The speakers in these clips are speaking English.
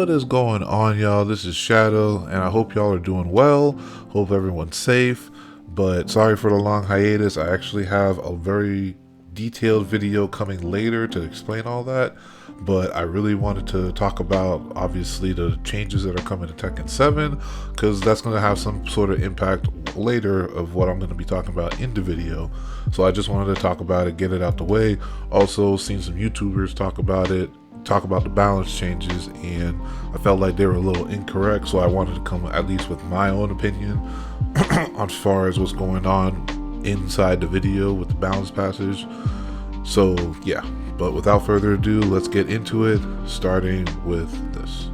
What is going on, y'all? This is Shadow, and I hope y'all are doing well. Hope everyone's safe. But sorry for the long hiatus. I actually have a very detailed video coming later to explain all that. But I really wanted to talk about, obviously, the changes that are coming to Tekken 7, because that's going to have some sort of impact later of what I'm going to be talking about in the video. So I just wanted to talk about it, get it out the way. Also, seen some YouTubers talk about it, talk about the balance changes, and I felt like they were a little incorrect, so I wanted to come at least with my own opinion as far as what's going on inside the video with the balance passage. So yeah, but without further ado, let's get into it, starting with this.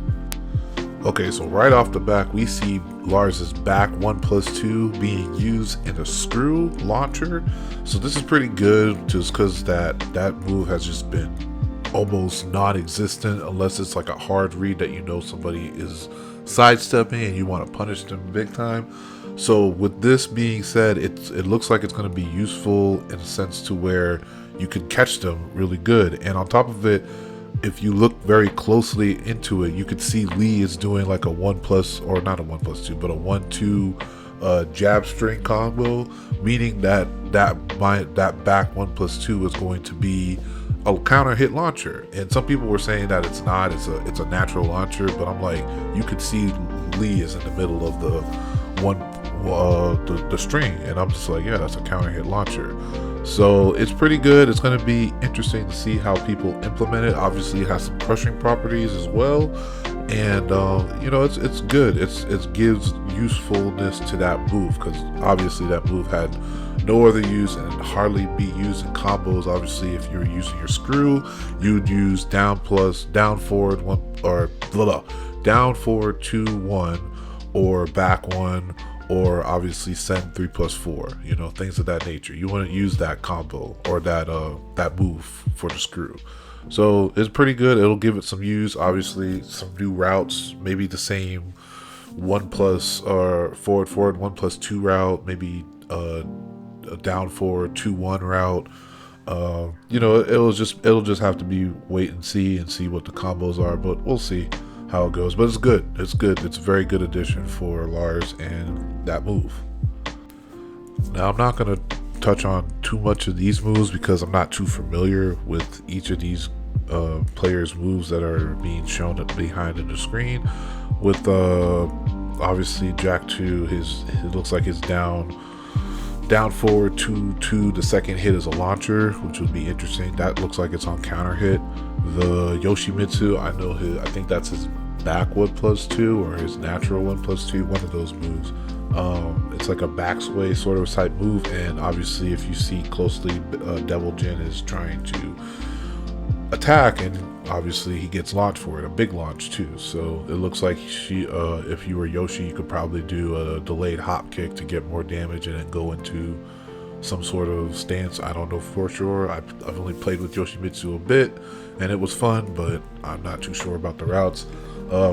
Okay, so right off the back, we see Lars's back 1+2 being used in a screw launcher. So this is pretty good, just because that move has just been almost non-existent, unless it's like a hard read that you know somebody is sidestepping and you want to punish them big time. So with this being said, it looks like it's going to be useful in a sense to where you can catch them really good. And on top of it, if you look very closely into it, you can see Lee is doing like a 1+, or not a 1+2, but a 1-2 jab string combo, meaning that back 1+2 is going to be a counter hit launcher. And some people were saying that it's not, it's a natural launcher, but I'm like, you could see Lee is in the middle of the string, and I'm just like, yeah, that's a counter hit launcher. So it's pretty good. It's going to be interesting to see how people implement it. Obviously it has some crushing properties as well, and you know, it's good. It gives usefulness to that move, because obviously that move had no other use and hardly be used in combos. Obviously, if you're using your screw, you'd use down forward 1, or down forward 2-1, or back 1, or obviously send 3+4, you know, things of that nature. You want to use that combo or that move for the screw. So it's pretty good. It'll give it some use. Obviously, some new routes, maybe the same 1+ or forward 1+2 route, maybe a down forward 2-1 route. You know, it'll just have to be wait and see what the combos are, but we'll see how it goes. But it's good. It's a very good addition for Lars and that move. Now, I'm not going to touch on too much of these moves because I'm not too familiar with each of these players' moves that are being shown behind in the screen. With obviously Jack 2, it looks like his down forward 2-2, the second hit is a launcher, which would be interesting. That looks like it's on counter hit. The Yoshimitsu, I think that's his back 1+2 or his natural 1+2, one of those moves. It's like a back sway sort of type move, and obviously if you see closely, Devil Jin is trying to attack, and obviously he gets launched for it, a big launch too. So it looks like if you were Yoshi, you could probably do a delayed hop kick to get more damage and then go into some sort of stance. I don't know for sure. I've only played with Yoshimitsu a bit and it was fun, but I'm not too sure about the routes.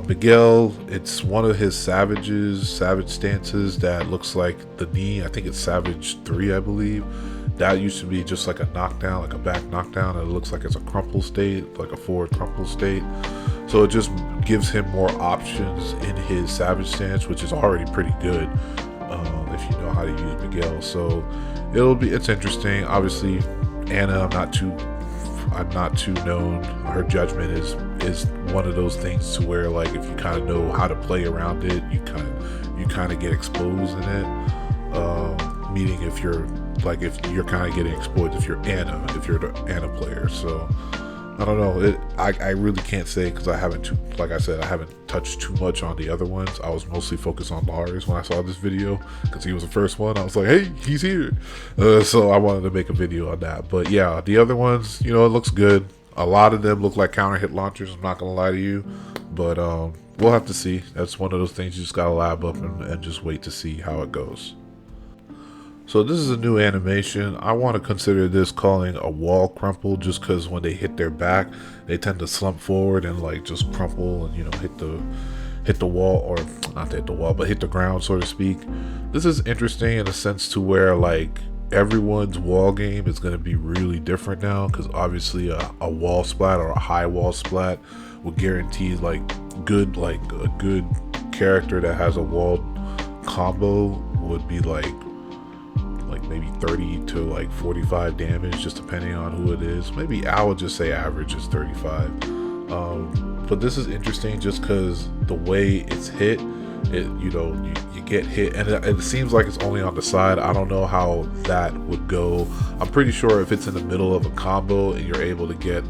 Miguel, it's one of his savage stances that looks like the knee. I think it's Savage 3, I believe. That used to be just like a knockdown, like a back knockdown, and it looks like it's a crumple state, like a forward crumple state. So it just gives him more options in his savage stance, which is already pretty good if you know how to use Miguel. So it's interesting. Obviously, Anna, I'm not too known. Her judgment is one of those things to where, like, if you kind of know how to play around it, you kind of get exposed in it. Meaning if you're kind of getting exposed if you're the Anna player. So I don't know. I really can't say, because I haven't touched too much on the other ones. I was mostly focused on Lars when I saw this video, because he was the first one. I was like, hey, he's here. So I wanted to make a video on that. But yeah, the other ones, you know, it looks good. A lot of them look like counter hit launchers, I'm not gonna lie to you, but we'll have to see. That's one of those things you just gotta lab up and just wait to see how it goes. So this is a new animation. I want to consider this calling a wall crumple, just because when they hit their back, they tend to slump forward and like just crumple and, you know, hit the wall, or not hit the wall, but hit the ground, so to speak. This is interesting in a sense to where, like, everyone's wall game is going to be really different now, because obviously a wall splat or a high wall splat will guarantee, like, good, like a good character that has a wall combo would be like maybe 30 to like 45 damage, just depending on who it is. Maybe I would just say average is 35. But this is interesting just because the way it's hit, you get hit, and it seems like it's only on the side. I don't know how that would go. I'm pretty sure if it's in the middle of a combo and you're able to get,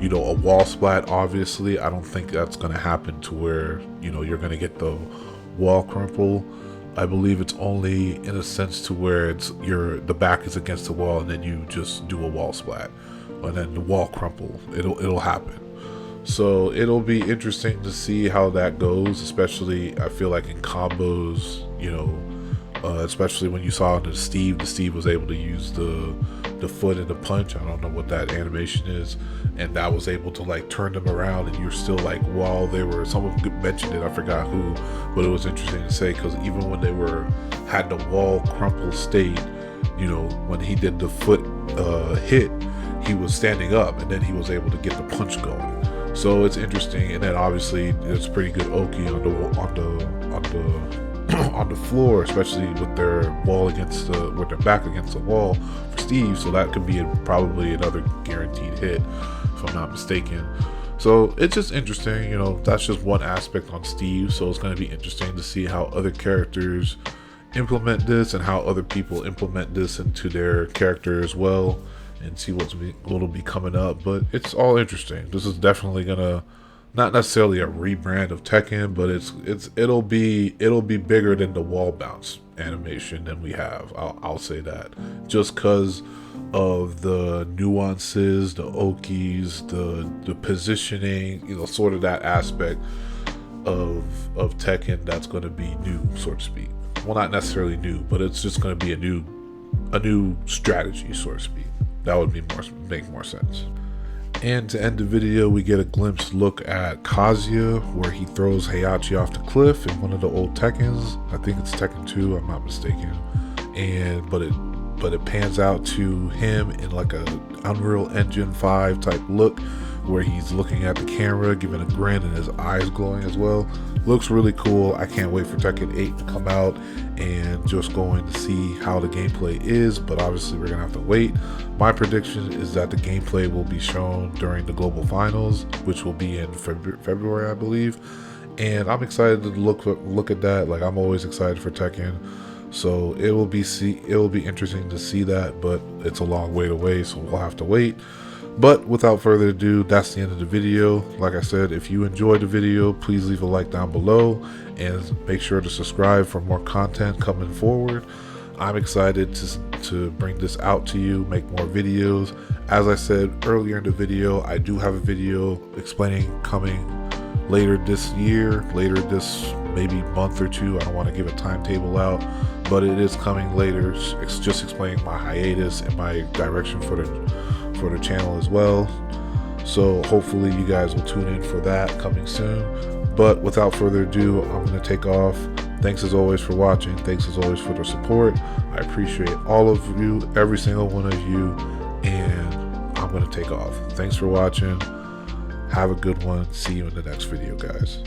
a wall splat, obviously, I don't think that's going to happen to where, you're going to get the wall crumple. I believe it's only in a sense to where the back is against the wall and then you just do a wall splat, and then the wall crumple. It'll happen. So it'll be interesting to see how that goes, especially I feel like in combos, especially when you saw the Steve was able to use the foot and the punch. I don't know what that animation is, and that was able to like turn them around, and you're still like, while they were, someone mentioned it, I forgot who, but it was interesting to say, because even when they had the wall crumple state, when he did the foot hit, he was standing up, and then he was able to get the punch going. So it's interesting, and then obviously it's pretty good Oki on the floor, especially with their with their back against the wall for Steve. So that could be probably another guaranteed hit, if I'm not mistaken. So it's just interesting, that's just one aspect on Steve. So it's going to be interesting to see how other characters implement this and how other people implement this into their character as well, and see what'll be coming up. But it's all interesting. This is definitely gonna, not necessarily a rebrand of Tekken, but it'll be bigger than the wall bounce animation than we have. I'll say that, just because of the nuances, the Okis, the positioning, sort of that aspect of Tekken that's going to be new, so to speak. Well, not necessarily new, but it's just going to be a new strategy, so to speak. That would make more sense. And to end the video, we get a glimpse look at Kazuya, where he throws Heihachi off the cliff in one of the old Tekkens. I think it's Tekken 2, I'm not mistaken. But it pans out to him in like a Unreal Engine 5 type look, where he's looking at the camera, giving a grin, and his eyes glowing as well. Looks really cool. I can't wait for Tekken 8 to come out, and just going to see how the gameplay is, but obviously we're gonna have to wait. My prediction is that the gameplay will be shown during the global finals, which will be in February, I believe, and I'm excited to look at that. Like, I'm always excited for Tekken, so it will be interesting to see that, but it's a long way away, so we'll have to wait. But without further ado, that's the end of the video. Like I said, if you enjoyed the video, please leave a like down below and make sure to subscribe for more content coming forward. I'm excited to bring this out to you, make more videos. As I said earlier in the video, I do have a video explaining coming later this year, later maybe month or two. I don't want to give a timetable out, but it is coming later. It's just explaining my hiatus and my direction for the channel as well. So hopefully you guys will tune in for that coming soon. But without further ado, I'm going to take off. Thanks as always for watching. Thanks as always for the support. I appreciate all of you, every single one of you, and I'm going to take off. Thanks for watching. Have a good one. See you in the next video, guys.